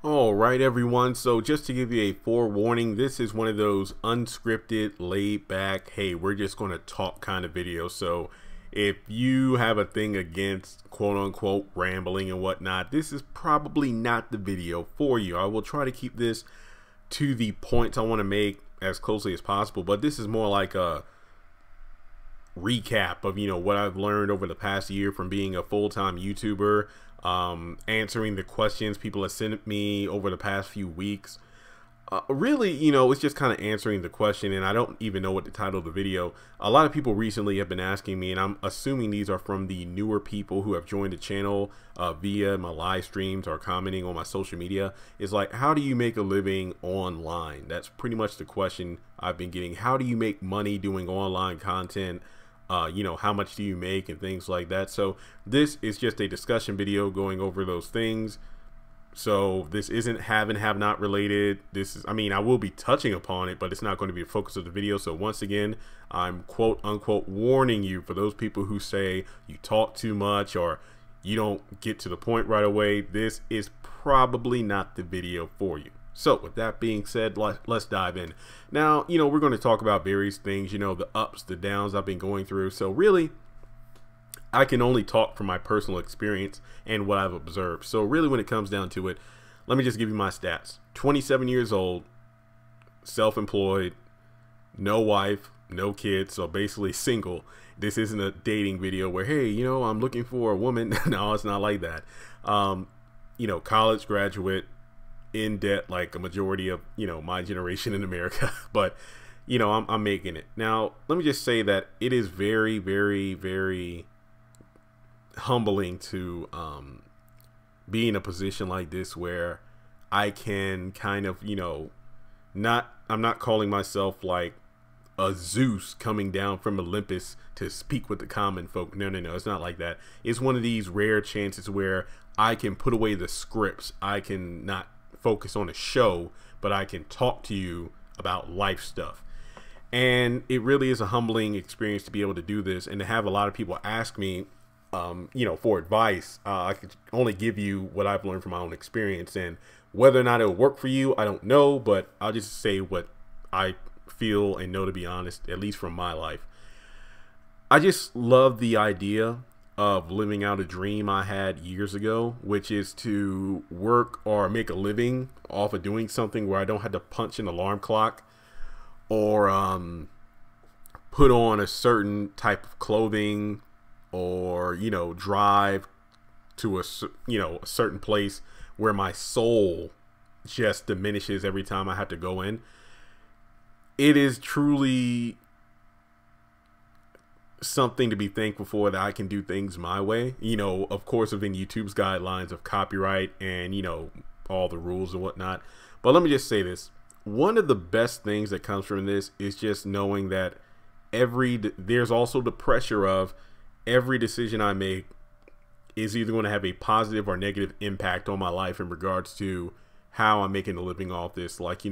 All right, everyone. So just to give you a forewarning, this is one of those unscripted, laid back, hey, we're just going to talk kind of videos. So if you have a thing against quote unquote rambling and whatnot, this is probably not the video for you. I will try to keep this to the points I want to make as closely as possible, but this is more like a recap of what I've learned over the past year from being a full-time YouTuber, answering the questions people have sent me over the past few weeks. Really, it's just kind of answering the question, and I don't even know what to title the video. A lot of people recently have been asking me, and I'm assuming these are from the newer people who have joined the channel via my live streams or commenting on my social media, is like, how do you make a living online? That's pretty much the question I've been getting. How do you make money doing online content? How much do you make and things like that. So this is just a discussion video going over those things. So this isn't have and have not related. This is, I will be touching upon it, but it's not going to be the focus of the video. So once again, I'm quote unquote warning you for those people who say you talk too much or you don't get to the point right away. This is probably not the video for you. So with that being said, let's dive in. Now, we're going to talk about various things, the ups, the downs I've been going through. So really, I can only talk from my personal experience and what I've observed. So really, when it comes down to it, let me just give you my stats. 27 years old, self-employed, no wife, no kids, so basically single. This isn't a dating video where, hey, I'm looking for a woman. No, it's not like that. College graduate, in debt like a majority of my generation in America, but I'm making it. Now let me just say that it is very, very, very humbling to be in a position like this where I can kind of I'm not calling myself like a Zeus coming down from Olympus to speak with the common folk. No, it's not like that. It's one of these rare chances where I can put away the scripts. I can not focus on a show, but I can talk to you about life stuff. And it really is a humbling experience to be able to do this and to have a lot of people ask me for advice. I could only give you what I've learned from my own experience, and whether or not it'll work for you, I don't know, but I'll just say what I feel and know, to be honest, at least from my life. I just love the idea of living out a dream I had years ago, which is to work or make a living off of doing something where I don't have to punch an alarm clock or put on a certain type of clothing or drive to a certain place where my soul just diminishes every time I have to go in. It is truly something to be thankful for, that I can do things my way, of course, within YouTube's guidelines of copyright and all the rules and whatnot. But let me just say this: one of the best things that comes from this is just knowing that there's also the pressure of every decision I make is either going to have a positive or negative impact on my life in regards to how I'm making a living off this. Like,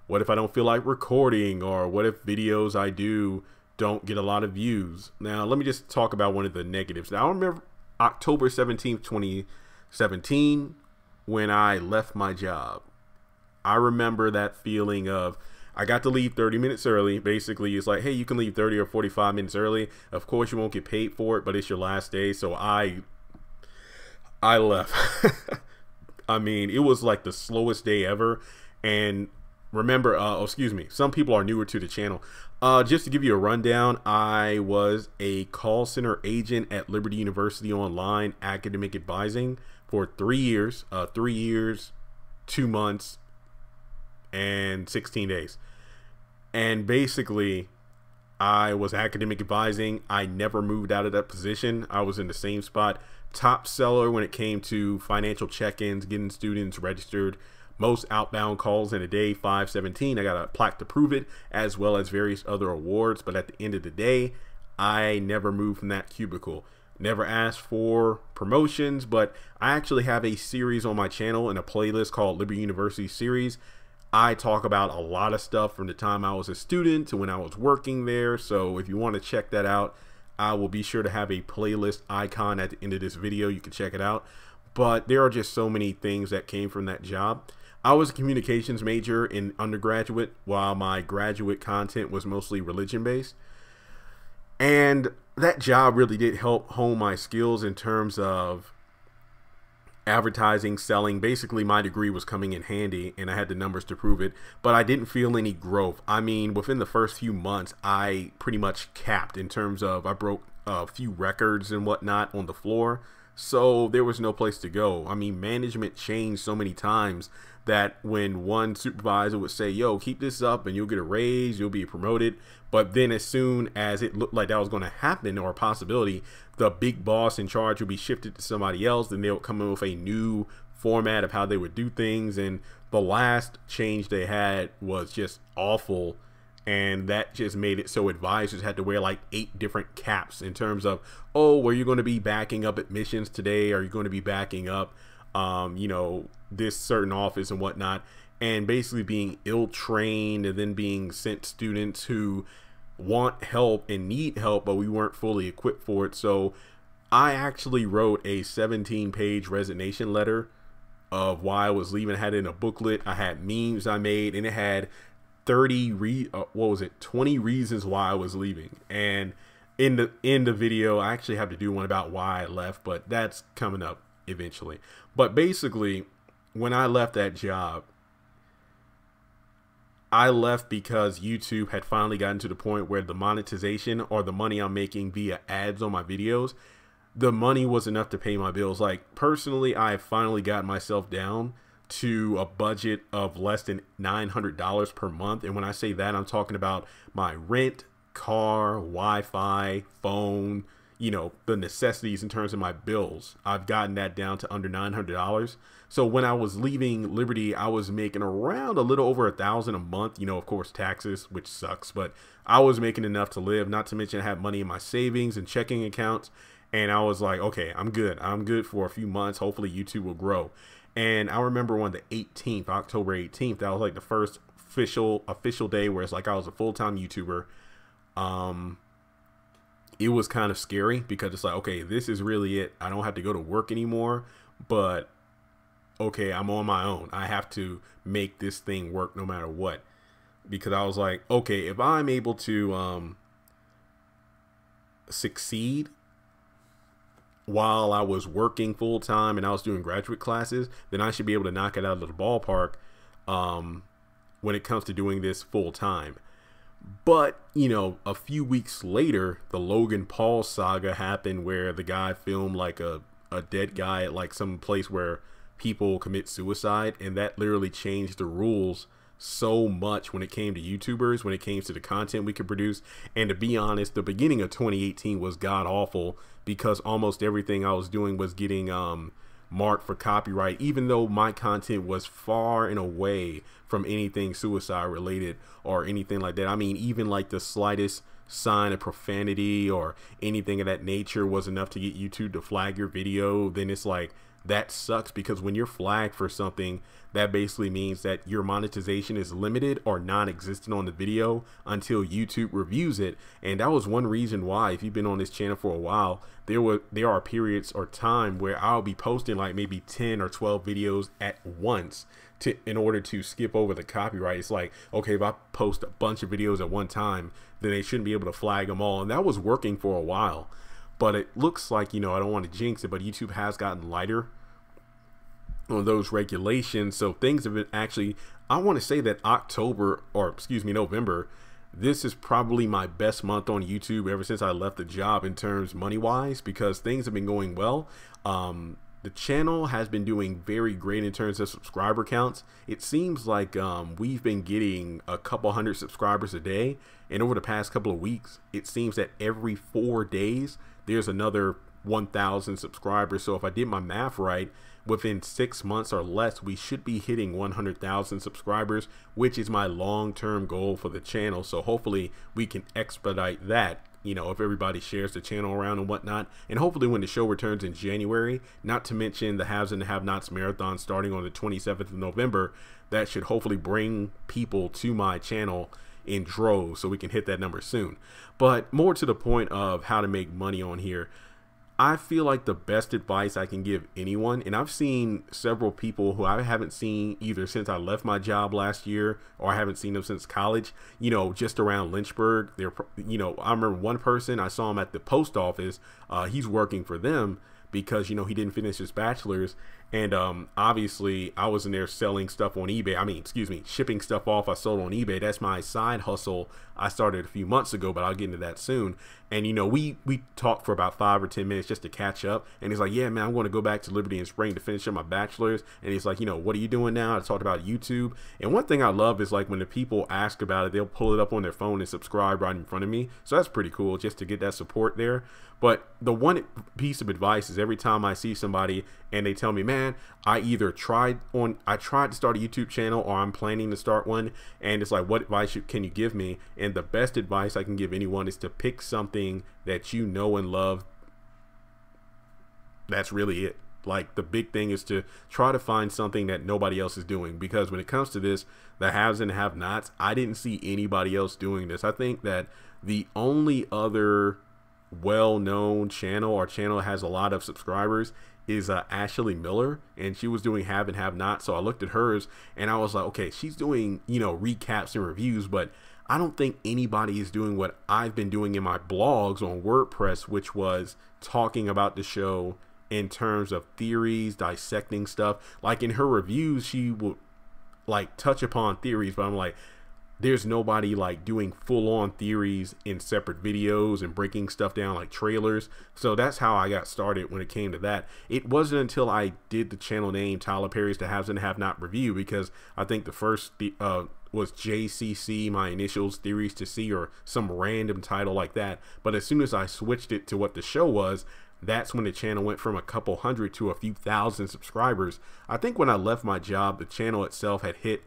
what if I don't feel like recording, or what if videos I do don't get a lot of views? Now let me just talk about one of the negatives. Now I remember October 17th 2017 when I left my job. I remember that feeling of, I got to leave 30 minutes early. Basically, it's like, hey, you can leave 30 or 45 minutes early. Of course you won't get paid for it, but it's your last day. So I left. It was like the slowest day ever. And remember, excuse me, some people are newer to the channel. Just to give you a rundown, I was a call center agent at Liberty University Online academic advising for 3 years, 3 years, 2 months, and 16 days. And basically, I was academic advising. I never moved out of that position. I was in the same spot. Top seller when it came to financial check-ins, getting students registered. Most outbound calls in a day, 517. I got a plaque to prove it, as well as various other awards. But at the end of the day, I never moved from that cubicle. Never asked for promotions, but I actually have a series on my channel and a playlist called Liberty University Series. I talk about a lot of stuff from the time I was a student to when I was working there. So if you want to check that out, I will be sure to have a playlist icon at the end of this video. You can check it out. but there are just so many things that came from that job. I was a communications major in undergraduate, while my graduate content was mostly religion based. And that job really did help hone my skills in terms of advertising, selling. Basically, my degree was coming in handy and I had the numbers to prove it, but I didn't feel any growth. I mean, within the first few months, I pretty much capped in terms of I broke a few records and whatnot on the floor. So there was no place to go. I mean, management changed so many times that when one supervisor would say, yo, keep this up and you'll get a raise, you'll be promoted. But then as soon as it looked like that was going to happen or a possibility, the big boss in charge would be shifted to somebody else. Then they would come in with a new format of how they would do things. And the last change they had was just awful. And that just made it so advisors had to wear like 8 different caps in terms of, oh, were you going to be backing up admissions today? Are you going to be backing up, you know, this certain office and whatnot? And basically being ill-trained and then being sent students who want help and need help, but we weren't fully equipped for it. So I actually wrote a 17-page resignation letter of why I was leaving. I had it in a booklet. I had memes I made, and it had 20 reasons why I was leaving. And in the video, I actually have to do one about why I left, but that's coming up eventually. But basically, when I left that job, I left because YouTube had finally gotten to the point where the monetization, or the money I'm making via ads on my videos, the money was enough to pay my bills. Like, personally, I finally got myself down to a budget of less than $900 per month. And when I say that, I'm talking about my rent, car, Wi-Fi, phone, you know, the necessities in terms of my bills. I've gotten that down to under $900. So when I was leaving Liberty, I was making around a little over $1,000 a month, you know, of course, taxes, which sucks, but I was making enough to live, not to mention I had money in my savings and checking accounts. And I was like, okay, I'm good. I'm good for a few months. Hopefully YouTube will grow. And I remember on the 18th, October 18th, that was like the first official day where it's like I was a full-time YouTuber. It was kind of scary because it's like, okay, this is really it. I don't have to go to work anymore, but okay, I'm on my own. I have to make this thing work no matter what. Because I was like, okay, if I'm able to succeed while I was working full time and I was doing graduate classes, then I should be able to knock it out of the ballpark when it comes to doing this full time. But, you know, a few weeks later, the Logan Paul saga happened where the guy filmed like a dead guy at like some place where people commit suicide. And that literally changed the rules so much when it came to YouTubers, when it came to the content we could produce. And to be honest, the beginning of 2018 was god awful because almost everything I was doing was getting marked for copyright, even though my content was far and away from anything suicide related or anything like that. I mean, even like the slightest sign of profanity or anything of that nature was enough to get YouTube to flag your video. Then it's like, that sucks, because when you're flagged for something, that basically means that your monetization is limited or non-existent on the video until YouTube reviews it. And that was one reason why, if you've been on this channel for a while, there are periods or time where I'll be posting like maybe 10 or 12 videos at once in order to skip over the copyright. It's like, okay, if I post a bunch of videos at one time, then they shouldn't be able to flag them all. And that was working for a while. But it looks like, you know, I don't want to jinx it, but YouTube has gotten lighter on those regulations. So things have been actually, I want to say that November, this is probably my best month on YouTube ever since I left the job in terms money wise, because things have been going well. The channel has been doing very great in terms of subscriber counts. It seems like we've been getting a couple hundred subscribers a day. And over the past couple of weeks, it seems that every 4 days, there's another 1,000 subscribers. So if I did my math right, within 6 months or less, we should be hitting 100,000 subscribers, which is my long-term goal for the channel. So hopefully we can expedite that, you know, if everybody shares the channel around and whatnot. And hopefully when the show returns in January, not to mention the Haves and the Have-Nots marathon starting on the 27th of November, that should hopefully bring people to my channel in droves so we can hit that number soon. But more to the point of how to make money on here, I feel like the best advice I can give anyone, and I've seen several people who I haven't seen either since I left my job last year or I haven't seen them since college, you know, just around Lynchburg. They're, you know, I remember one person, I saw him at the post office. He's working for them because, you know, he didn't finish his bachelor's. And obviously I was in there selling stuff on eBay. I mean, excuse me, shipping stuff off I sold on eBay. That's my side hustle I started a few months ago, but I'll get into that soon. And, you know, we talked for about 5 or 10 minutes just to catch up. And he's like, yeah, man, I'm going to go back to Liberty in spring to finish up my bachelor's. And he's like, you know, what are you doing now? I talked about YouTube. And one thing I love is like when the people ask about it, they'll pull it up on their phone and subscribe right in front of me. So that's pretty cool just to get that support there. But the one piece of advice is every time I see somebody and they tell me, man, I tried to start a YouTube channel or I'm planning to start one. And it's like, what advice can you give me? And the best advice I can give anyone is to pick something that you know and love. That's really it. Like, the big thing is to try to find something that nobody else is doing, because when it comes to this, the haves and have nots, I didn't see anybody else doing this. I think that the only other well-known channel or channel that has a lot of subscribers is Ashley Miller, and she was doing have and have not. So I looked at hers and I was like, okay, she's doing, you know, recaps and reviews, but I don't think anybody is doing what I've been doing in my blogs on WordPress, which was talking about the show in terms of theories, dissecting stuff. Like in her reviews, she would like touch upon theories, but I'm like, there's nobody like doing full-on theories in separate videos and breaking stuff down like trailers. So that's how I got started when it came to that. It wasn't until I did the channel name Tyler Perry's The Haves and Have Not Review, because I think the first was JCC, my initials, Theories to See, or some random title like that. But as soon as I switched it to what the show was, that's when the channel went from a couple hundred to a few thousand subscribers. I think when I left my job, the channel itself had hit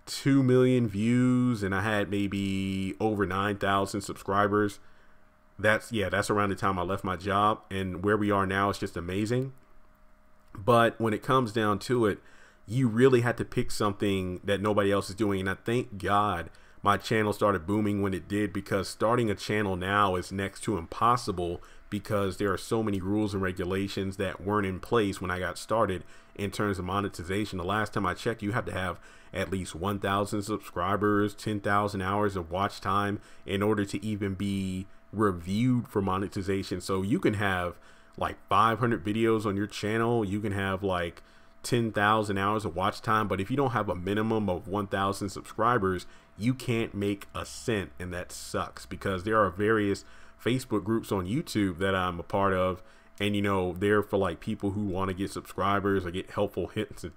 2 million views and I had maybe over 9,000 subscribers. That's around the time I left my job, and where we are now is just amazing. But when it comes down to it, you really had to pick something that nobody else is doing. And I thank God my channel started booming when it did, because starting a channel now is next to impossible, because there are so many rules and regulations that weren't in place when I got started in terms of monetization. The last time I checked, you have to have at least 1,000 subscribers, 10,000 hours of watch time in order to even be reviewed for monetization. So you can have like 500 videos on your channel, you can have like 10,000 hours of watch time, but if you don't have a minimum of 1,000 subscribers, you can't make a cent. And that sucks, because there are various Facebook groups on YouTube that I'm a part of, and you know, they're for like people who want to get subscribers or get helpful hints and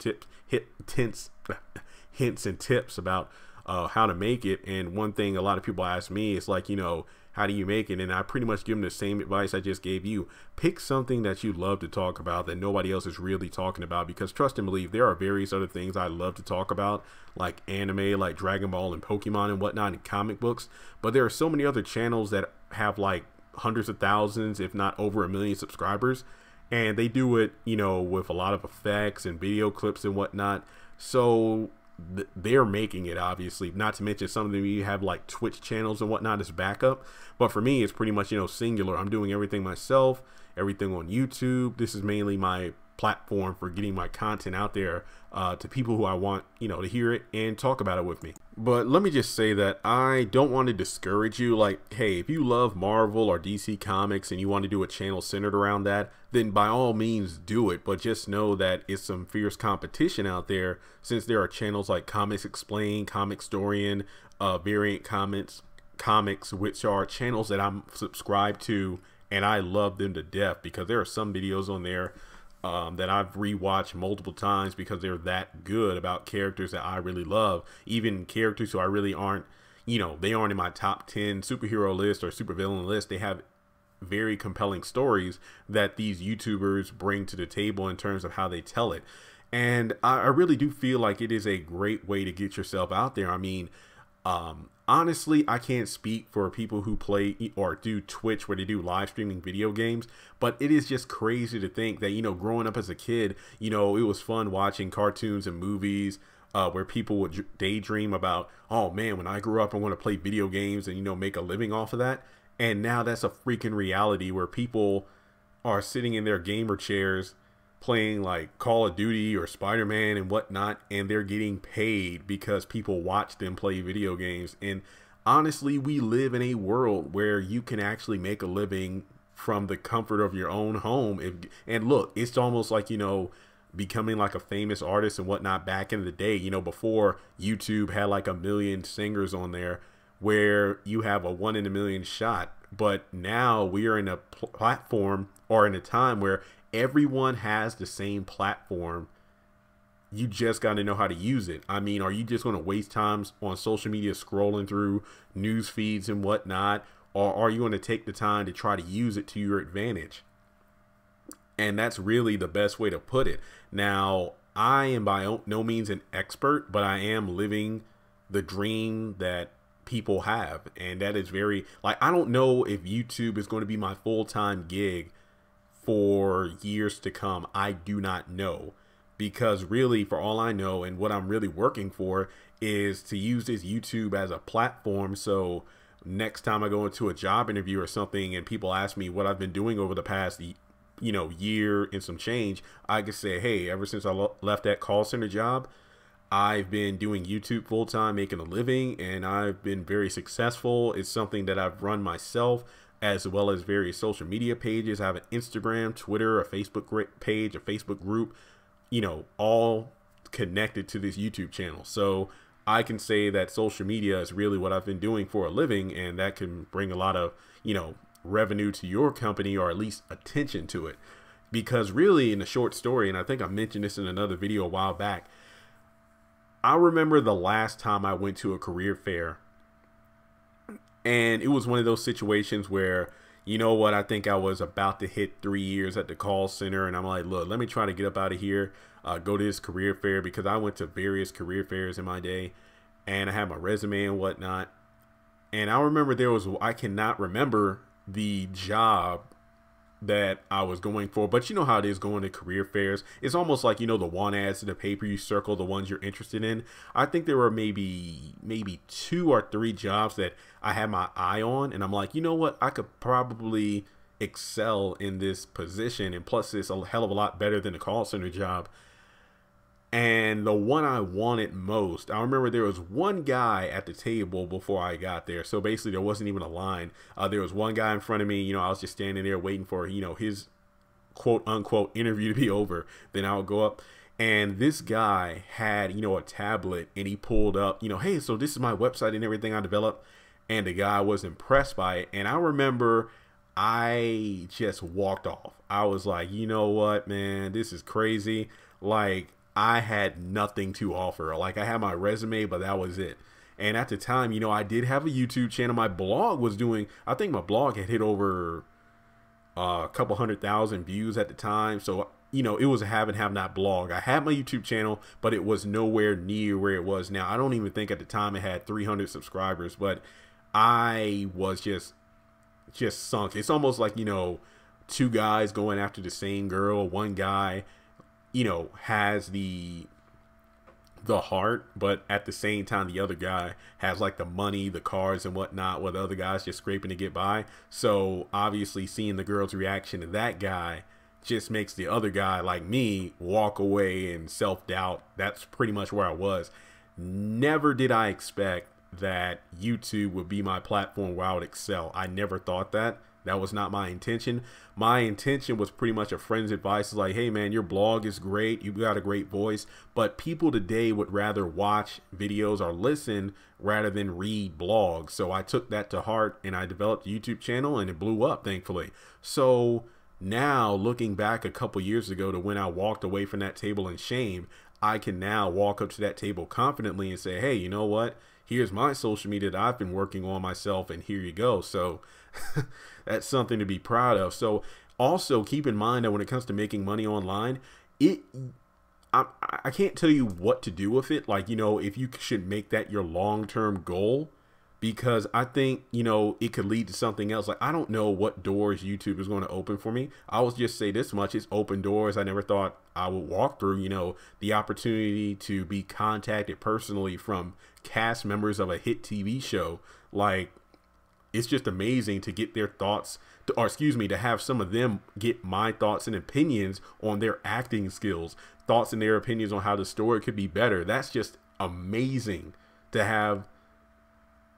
tips about how to make it. And one thing a lot of people ask me is like, you know, how do you make it? And I pretty much give them the same advice I just gave you. Pick something that you love to talk about that nobody else is really talking about, because trust and believe, there are various other things I love to talk about, like anime, like Dragon Ball and Pokemon and whatnot, and comic books. But there are so many other channels that have like hundreds of thousands, if not over 1 million subscribers, and they do it, you know, with a lot of effects and video clips and whatnot. So they're making it, obviously, not to mention some of them you have like Twitch channels and whatnot as backup. But for me, it's pretty much, you know, singular. I'm doing everything myself, everything on YouTube. This is mainly my platform for getting my content out there to people who I want, you know, to hear it and talk about it with me. But let me just say that I don't want to discourage you. Like, hey, if you love Marvel or DC Comics and you want to do a channel centered around that, then by all means do it. But just know that it's some fierce competition out there, since there are channels like Comics Explained, Comicstorian, Variant Comics, which are channels that I'm subscribed to, and I love them to death, because there are some videos on there that I've rewatched multiple times because they're that good about characters that I really love. Even characters who I really aren't, you know, they aren't in my top 10 superhero list or supervillain list. They have very compelling stories that these YouTubers bring to the table in terms of how they tell it. And I really do feel like it is a great way to get yourself out there. I mean, honestly, I can't speak for people who play or do Twitch where they do live streaming video games, but it is just crazy to think that, you know, growing up as a kid, you know, it was fun watching cartoons and movies where people would daydream about, oh man, when I grew up, I want to play video games and, you know, make a living off of that. And now that's a freaking reality where people are sitting in their gamer chairs playing like Call of Duty or Spider-Man and whatnot, and they're getting paid because people watch them play video games. And honestly, we live in a world where you can actually make a living from the comfort of your own home. And look, it's almost like, you know, becoming like a famous artist and whatnot back in the day, you know, before YouTube had like a million singers on there, where you have a 1 in a million shot. But now we are in a platform, or in a time where everyone has the same platform. You just got to know how to use it. I mean, are you just going to waste times on social media scrolling through news feeds and whatnot? Or are you going to take the time to try to use it to your advantage? And that's really the best way to put it. Now, I am by no means an expert, but I am living the dream that people have. And that is very, like, I don't know if YouTube is going to be my full-time gig for years to come. I do not know, because really, for all I know, and what I'm really working for is to use this YouTube as a platform. So next time I go into a job interview or something and people ask me what I've been doing over the past, you know, year and some change, I can say, hey, ever since I left that call center job, I've been doing YouTube full time, making a living, and I've been very successful. It's something that I've run myself, as well as various social media pages. I have an Instagram, Twitter, a Facebook page, a Facebook group, you know, all connected to this YouTube channel. So I can say that social media is really what I've been doing for a living, and that can bring a lot of, you know, revenue to your company, or at least attention to it. Because really, in a short story, and I think I mentioned this in another video a while back, I remember the last time I went to a career fair, and it was one of those situations where, you know what, I think I was about to hit 3 years at the call center, and I'm like, look, let me try to get up out of here, go to this career fair, because I went to various career fairs in my day, and I had my resume and whatnot. And I remember I cannot remember the job that I was going for, but you know how it is going to career fairs. It's almost like, you know, the want ads in the paper, you circle the ones you're interested in. I think there were maybe 2 or 3 jobs that I had my eye on, and I'm like, you know what, I could probably excel in this position, and plus it's a hell of a lot better than the call center job. And the one I wanted most, I remember there was one guy at the table before I got there. So basically there wasn't even a line. There was one guy in front of me. You know, I was just standing there waiting for, you know, his quote unquote interview to be over. Then I would go up, and this guy had, you know, a tablet, and he pulled up, you know, hey, so this is my website and everything I developed. And the guy was impressed by it. And I remember I just walked off. I was like, you know what, man, this is crazy. Like, I had nothing to offer. Like, I had my resume, but that was it. And at the time, you know, I did have a YouTube channel. My blog was doing, I think my blog had hit over a couple 100,000 views at the time. So, you know, it was a have and have not blog. I had my YouTube channel, but it was nowhere near where it was now. I don't even think at the time it had 300 subscribers, but I was just sunk. It's almost like, you know, 2 guys going after the same girl. One guy, you know, has the heart, but at the same time the other guy has like the money, the cars and whatnot, while the other guy's just scraping to get by. So obviously seeing the girl's reaction to that guy just makes the other guy, like me, walk away and self-doubt. That's pretty much where I was. Never did I expect that YouTube would be my platform where I would excel. I never thought that. That was not my intention. My intention was pretty much a friend's advice. It's like, hey man, your blog is great. You've got a great voice, but people today would rather watch videos or listen rather than read blogs. So I took that to heart, and I developed a YouTube channel, and it blew up, thankfully. So now, looking back a couple years ago to when I walked away from that table in shame, I can now walk up to that table confidently and say, hey, you know what? Here's my social media that I've been working on myself, and here you go. So that's something to be proud of. So also keep in mind that when it comes to making money online, I can't tell you what to do with it. Like, you know, if you should make that your long-term goal, because I think, you know, it could lead to something else. Like, I don't know what doors YouTube is going to open for me. I will just say this much: it's open doors I never thought I would walk through. You know, the opportunity to be contacted personally from cast members of a hit TV show. Like, it's just amazing to get their thoughts, or excuse me, to have some of them get my thoughts and opinions on their acting skills, thoughts and their opinions on how the story could be better. That's just amazing to have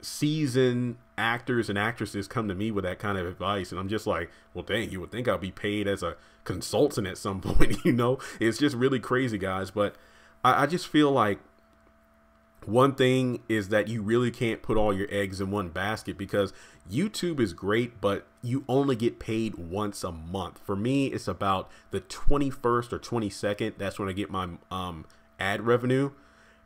seasoned actors and actresses come to me with that kind of advice. And I'm just like, well, dang, you would think I'll be paid as a consultant at some point, you know? It's just really crazy, guys. But I just feel like one thing is that you really can't put all your eggs in one basket, because YouTube is great, but you only get paid once a month. For me, it's about the 21st or 22nd. That's when I get my ad revenue.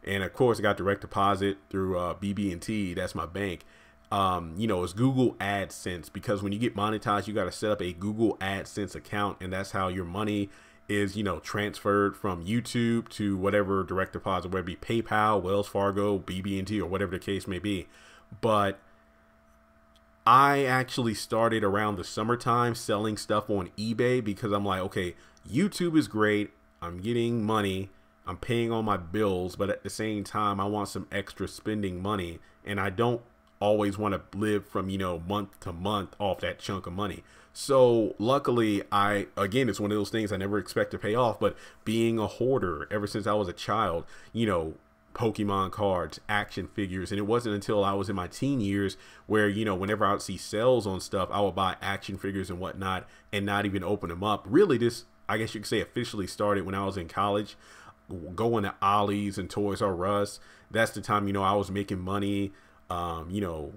And of course, I got direct deposit through BB&T. That's my bank. You know, it's Google AdSense, because when you get monetized, you got to set up a Google AdSense account, and that's how your money is, you know, transferred from YouTube to whatever direct deposit, whether it be PayPal, Wells Fargo, BB&T, or whatever the case may be. But I actually started around the summertime selling stuff on eBay, because I'm like, okay, YouTube is great. I'm getting money. I'm paying all my bills, but at the same time, I want some extra spending money, and I don't always want to live from, you know, month to month off that chunk of money. So luckily, again, it's one of those things I never expect to pay off, but being a hoarder ever since I was a child, you know, Pokemon cards, action figures, and it wasn't until I was in my teen years where, you know, whenever I would see sales on stuff, I would buy action figures and whatnot and not even open them up. Really, this, I guess you could say, officially started when I was in college, going to Ollie's and Toys R Us. That's the time, you know, I was making money, you know,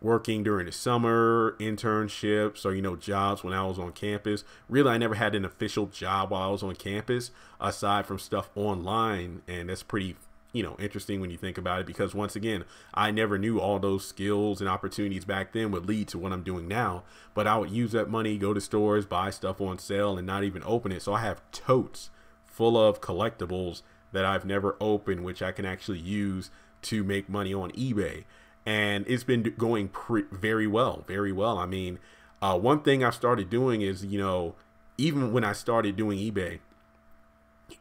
working during the summer, internships, or, you know, jobs when I was on campus. Really, I never had an official job while I was on campus, aside from stuff online. And that's pretty, you know, interesting when you think about it, because once again, I never knew all those skills and opportunities back then would lead to what I'm doing now. But I would use that money, go to stores, buy stuff on sale, and not even open it. So I have totes full of collectibles that I've never opened, which I can actually use to make money on eBay. And it's been going very well, very well. I mean, one thing I've started doing is, you know, even when I started doing eBay,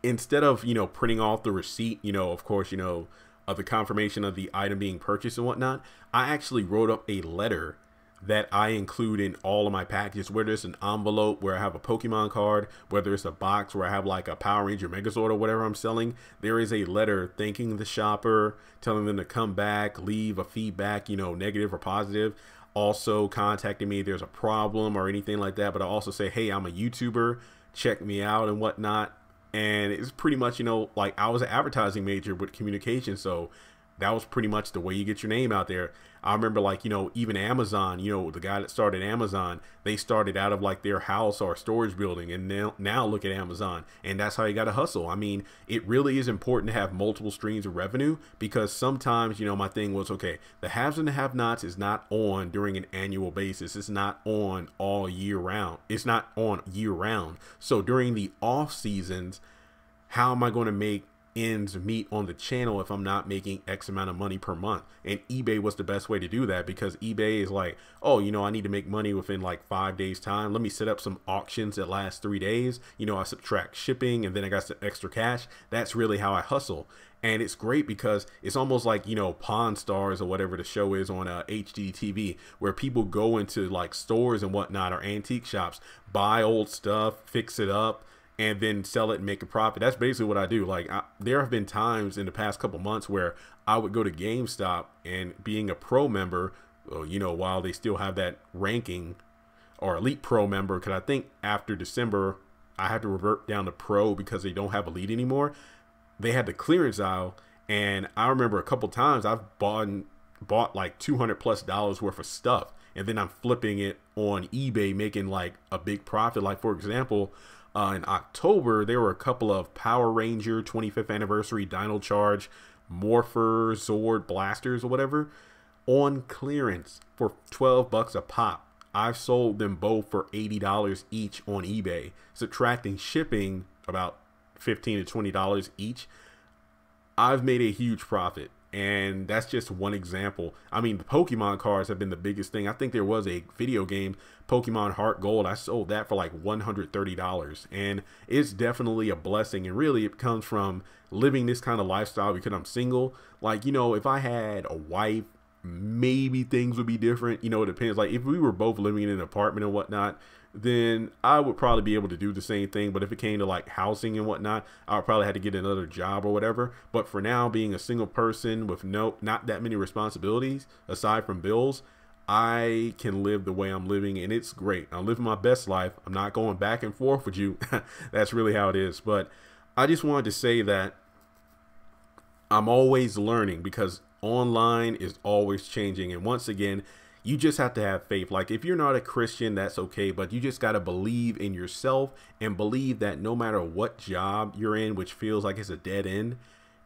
instead of, you know, printing off the receipt, you know, of course, you know, of the confirmation of the item being purchased and whatnot, I actually wrote up a letter that I include in all of my packages, whether it's an envelope where I have a Pokemon card, whether it's a box where I have like a Power Ranger Megazord or whatever I'm selling. There is a letter thanking the shopper, telling them to come back, leave a feedback, you know, negative or positive. Also contacting me if there's a problem or anything like that. But I also say, hey, I'm a YouTuber, check me out and whatnot. And it's pretty much, you know, like I was an advertising major with communication, so that was pretty much the way you get your name out there. I remember, like, you know, even Amazon, you know, the guy that started Amazon, they started out of like their house or storage building, and now look at Amazon, and that's how you got to hustle. I mean, it really is important to have multiple streams of revenue, because sometimes, you know, my thing was, okay, the haves and the have-nots is not on during an annual basis. It's not on all year round. It's not on year round. So during the off seasons, how am I going to make ends meet on the channel if I'm not making X amount of money per month? And eBay was the best way to do that, because eBay is like, oh, you know, I need to make money within like 5 days time. Let me set up some auctions that last 3 days. You know, I subtract shipping and then I got some extra cash. That's really how I hustle. And it's great because it's almost like, you know, Pawn Stars or whatever the show is on HGTV, where people go into like stores and whatnot, or antique shops, buy old stuff, fix it up, and then sell it and make a profit. That's basically what I do. Like, there have been times in the past couple months where I would go to GameStop, and being a pro member, you know, while they still have that ranking, or Elite Pro member, because I think after December, I had to revert down to Pro because they don't have Elite anymore. They had the clearance aisle, and I remember a couple times I've bought like $200+ worth of stuff, and then I'm flipping it on eBay, making like a big profit. Like, for example, in October, there were a couple of Power Ranger 25th anniversary Dino Charge Morpher Zord blasters or whatever on clearance for $12 a pop. I've sold them both for $80 each on eBay, subtracting shipping about $15 to $20 each. I've made a huge profit. And that's just one example. I mean, the Pokemon cards have been the biggest thing. I think there was a video game, Pokemon Heart Gold. I sold that for like $130. And it's definitely a blessing. And really, it comes from living this kind of lifestyle because I'm single. Like, you know, if I had a wife maybe things would be different. You know, it depends. Like if we were both living in an apartment and whatnot, then I would probably be able to do the same thing. But if it came to like housing and whatnot, I would probably have to get another job or whatever. But for now, being a single person with not that many responsibilities aside from bills, I can live the way I'm living, and it's great. I'm living my best life. I'm not going back and forth with you. That's really how it is. But I just wanted to say that I'm always learning, because online is always changing. And once again, you just have to have faith. Like if you're not a Christian, that's okay, but you just got to believe in yourself and believe that no matter what job you're in, which feels like it's a dead end,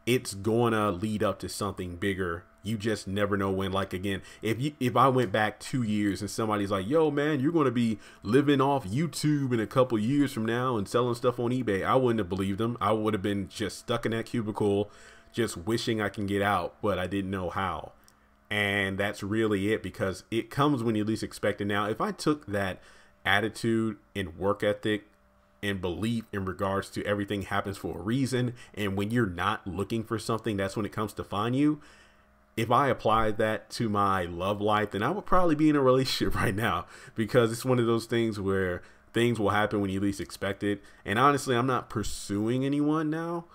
it's gonna lead up to something bigger. You just never know when. Like again, if I went back 2 years and somebody's like, yo man, you're gonna be living off YouTube in a couple years from now and selling stuff on eBay, I wouldn't have believed them. I would have been just stuck in that cubicle, just wishing I can get out, but I didn't know how. And that's really it, because it comes when you least expect it. Now, if I took that attitude and work ethic and belief in regards to everything happens for a reason, and when you're not looking for something, that's when it comes to find you. If I applied that to my love life, then I would probably be in a relationship right now, because it's one of those things where things will happen when you least expect it. And honestly, I'm not pursuing anyone now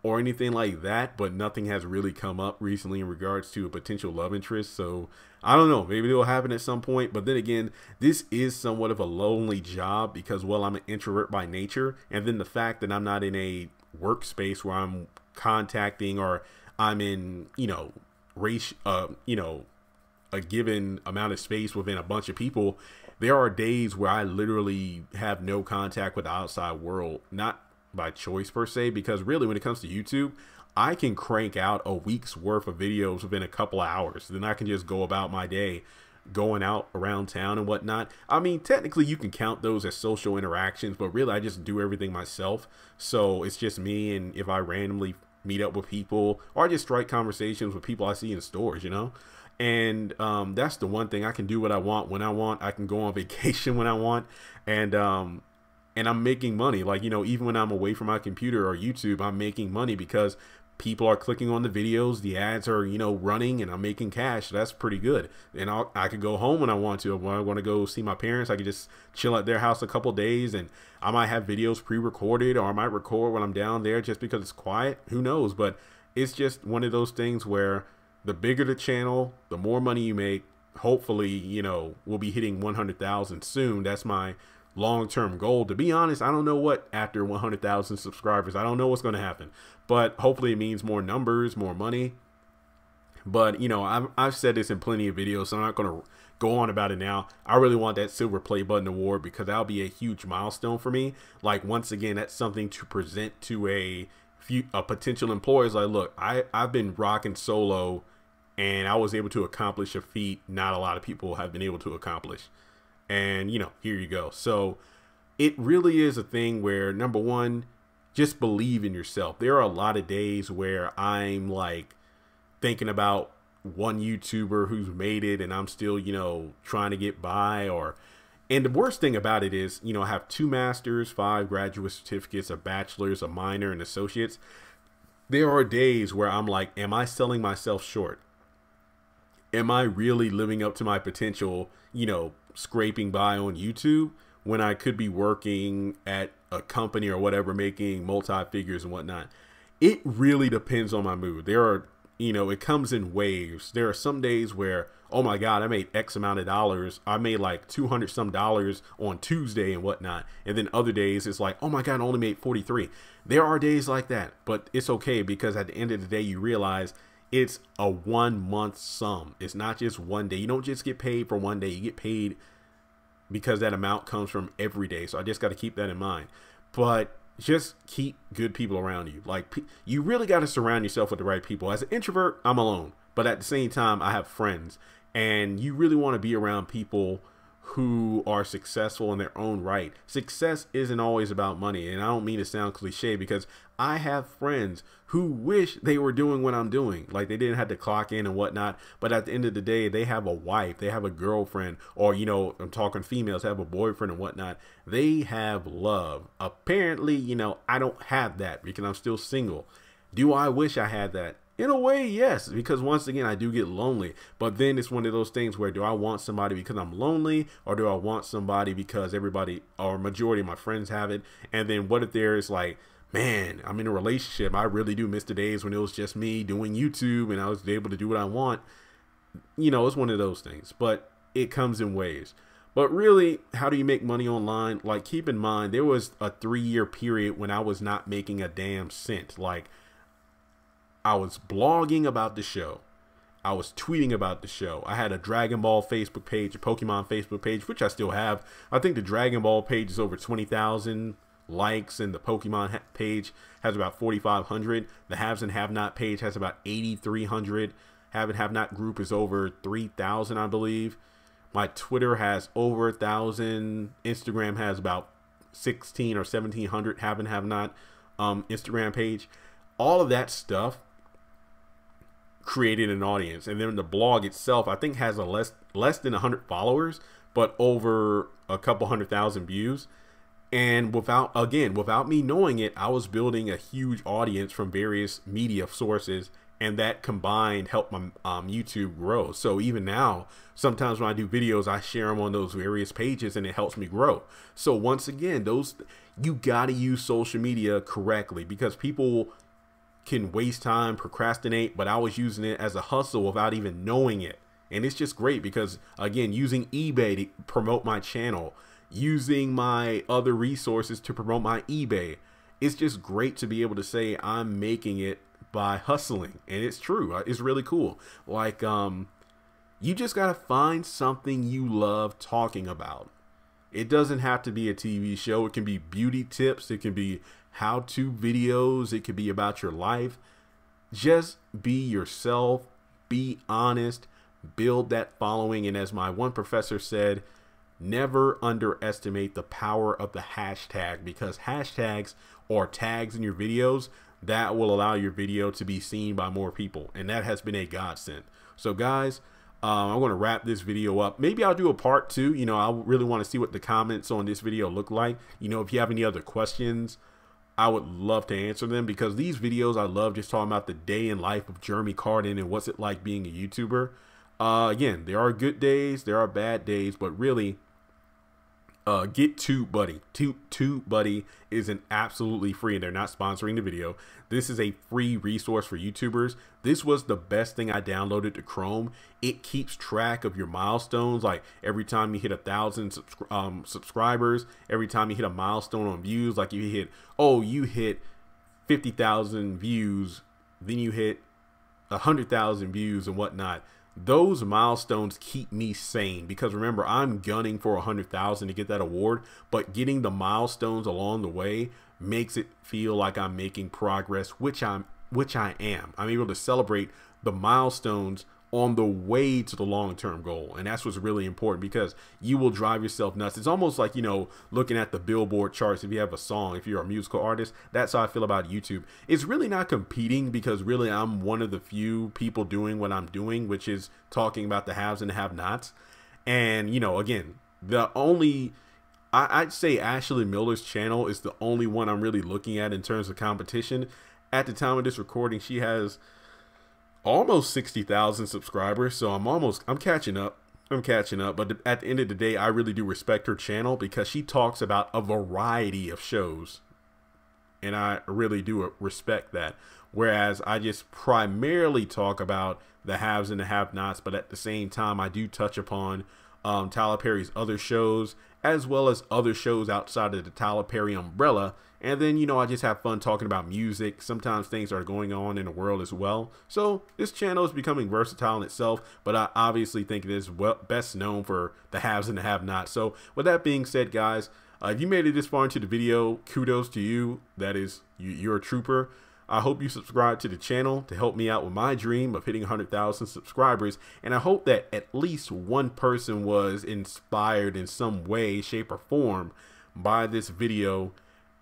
or anything like that, but nothing has really come up recently in regards to a potential love interest. So I don't know, maybe it'll happen at some point. But then again, this is somewhat of a lonely job because, well, I'm an introvert by nature. And then the fact that I'm not in a workspace where I'm contacting, or I'm in, you know, a given amount of space within a bunch of people, there are days where I literally have no contact with the outside world, not by choice per se, because really when it comes to YouTube, I can crank out a week's worth of videos within a couple of hours. Then I can just go about my day going out around town and whatnot. I mean, technically you can count those as social interactions, but really I just do everything myself. So it's just me, and if I randomly meet up with people, or I just strike conversations with people I see in stores, you know. And that's the one thing. I can do what I want when I want. I can go on vacation when I want, and I'm making money. Like, you know, even when I'm away from my computer or YouTube, I'm making money because people are clicking on the videos, the ads are, you know, running, and I'm making cash. That's pretty good. And I could go home when I want to. When I want to go see my parents, I could just chill at their house a couple days, and I might have videos pre-recorded, or I might record when I'm down there just because it's quiet. Who knows? But it's just one of those things where the bigger the channel, the more money you make. Hopefully, you know, we'll be hitting 100,000 soon. That's my long-term goal. To be honest, I don't know what after 100,000 subscribers, I don't know what's going to happen, but hopefully it means more numbers, more money. But you know, I've said this in plenty of videos, so I'm not going to go on about it now. I really want that silver play button award, because that'll be a huge milestone for me. Like, once again, that's something to present to a potential employers. Like, look, I've been rocking solo, and I was able to accomplish a feat not a lot of people have been able to accomplish. And, you know, here you go. So it really is a thing where, number one, just believe in yourself. There are a lot of days where I'm like thinking about one YouTuber who's made it, and I'm still, you know, trying to get by. And the worst thing about it is, you know, I have 2 masters, 5 graduate certificates, a bachelor's, a minor, and associates. There are days where I'm like, am I selling myself short? Am I really living up to my potential, you know, scraping by on YouTube when I could be working at a company or whatever, making multi-figures and whatnot? It really depends on my mood. There are, you know, it comes in waves. There are some days where, oh my God, I made X amount of dollars. I made like $200 some on Tuesday and whatnot. And then other days it's like, oh my God, I only made 43. There are days like that, but it's okay, because at the end of the day, you realize it's a 1 month sum. It's not just one day. You don't just get paid for one day. You get paid because that amount comes from every day. So I just got to keep that in mind. But just keep good people around you. Like, you really got to surround yourself with the right people. As an introvert, I'm alone, but at the same time, I have friends, and you really want to be around people who are successful in their own right. Success isn't always about money, and I don't mean to sound cliche, because I have friends who wish they were doing what I'm doing. Like, they didn't have to clock in and whatnot, but at the end of the day, they have a wife, they have a girlfriend, or, you know, I'm talking females, have a boyfriend and whatnot. They have love. Apparently, you know, I don't have that because I'm still single. Do I wish I had that? In a way, yes, because once again, I do get lonely. But then it's one of those things where, do I want somebody because I'm lonely, or do I want somebody because everybody or majority of my friends have it? And then what if there's like, man, I'm in a relationship. I really do miss the days when it was just me doing YouTube and I was able to do what I want. You know, it's one of those things, but it comes in waves. But really, how do you make money online? Like, keep in mind, there was a 3-year period when I was not making a damn cent. Like, I was blogging about the show. I was tweeting about the show. I had a Dragon Ball Facebook page, a Pokemon Facebook page, which I still have. I think the Dragon Ball page is over 20,000 likes, and the Pokemon page has about 4,500. The Haves and Have Not page has about 8,300. Have and Have Not group is over 3,000, I believe. My Twitter has over 1,000. Instagram has about 16 or 1,700 Have and Have Not Instagram page. All of that stuff created an audience, and then the blog itself I think has a less than 100 followers but over a couple 100,000 views. And without me knowing it, I was building a huge audience from various media sources, and that combined helped my YouTube grow. So even now, sometimes when I do videos, I share them on those various pages, and it helps me grow. So once again, you got to use social media correctly, because people can waste time, procrastinate, but I was using it as a hustle without even knowing it. And it's just great because, again, using eBay to promote my channel, using my other resources to promote my eBay, it's just great to be able to say I'm making it by hustling. And it's true. It's really cool. Like, you just got to find something you love talking about. It doesn't have to be a TV show. It can be beauty tips. It can be how-to videos. It could be about your life. Just be yourself. Be honest. Build that following. And as my one professor said, never underestimate the power of the hashtag, because hashtags or tags in your videos, that will allow your video to be seen by more people. And that has been a godsend. So guys, I'm going to wrap this video up. Maybe I'll do a part 2. You know, I really want to see what the comments on this video look like. You know, if you have any other questions, I would love to answer them, because these videos, I love just talking about the day in life of Jeremy Carden and what's it like being a YouTuber. Again, there are good days, there are bad days, but really, get TubeBuddy. TubeBuddy is an absolutely free, and they're not sponsoring the video. This is a free resource for YouTubers. This was the best thing I downloaded to Chrome. It keeps track of your milestones, like every time you hit 1,000 subscribers, every time you hit a milestone on views, like you hit 50,000 views, then you hit 100,000 views and whatnot. Those milestones keep me sane, because remember, I'm gunning for 100,000 to get that award, but getting the milestones along the way makes it feel like I'm making progress, which I am. I'm able to celebrate the milestones on the way to the long-term goal. And that's what's really important, because you will drive yourself nuts. It's almost like, you know, looking at the Billboard charts. If you have a song, if you're a musical artist, that's how I feel about YouTube. It's really not competing, because really I'm one of the few people doing what I'm doing, which is talking about the haves and the have-nots. And, you know, again, I'd say Ashley Miller's channel is the only one I'm really looking at in terms of competition. At the time of this recording, she has almost 60,000 subscribers, so I'm catching up. But at the end of the day, I really do respect her channel, because she talks about a variety of shows, and I really do respect that. Whereas I just primarily talk about the haves and the have-nots, but at the same time, I do touch upon Tyler Perry's other shows, as well as other shows outside of the Tyler Perry umbrella. And then, you know, I just have fun talking about music. Sometimes things are going on in the world as well. So this channel is becoming versatile in itself, but I obviously think it is best known for the haves and the have-nots. So with that being said, guys, if you made it this far into the video, kudos to you. That is, you're a trooper. I hope you subscribe to the channel to help me out with my dream of hitting 100,000 subscribers. And I hope that at least one person was inspired in some way, shape, or form by this video.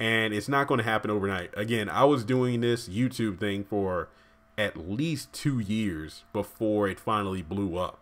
And it's not going to happen overnight. Again, I was doing this YouTube thing for at least 2 years before it finally blew up.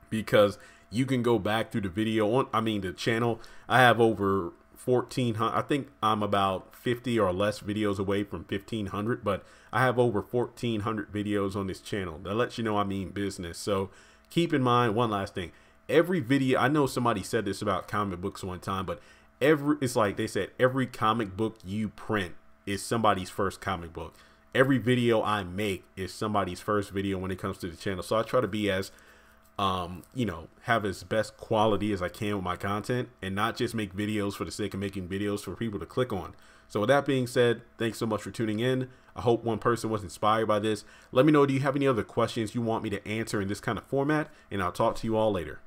Because you can go back through the video on, the channel. I have over 1,400. I think I'm about 50 or less videos away from 1,500, but I have over 1,400 videos on this channel. That lets you know I mean business. So keep in mind, one last thing, every video, I know somebody said this about comic books one time, but it's like they said, every comic book you print is somebody's first comic book. Every video I make is somebody's first video when it comes to the channel. So I try to be as you know, have as best quality as I can with my content, and not just make videos for the sake of making videos for people to click on. So with that being said, thanks so much for tuning in. I hope one person was inspired by this. Let me know, do you have any other questions you want me to answer in this kind of format? And I'll talk to you all later.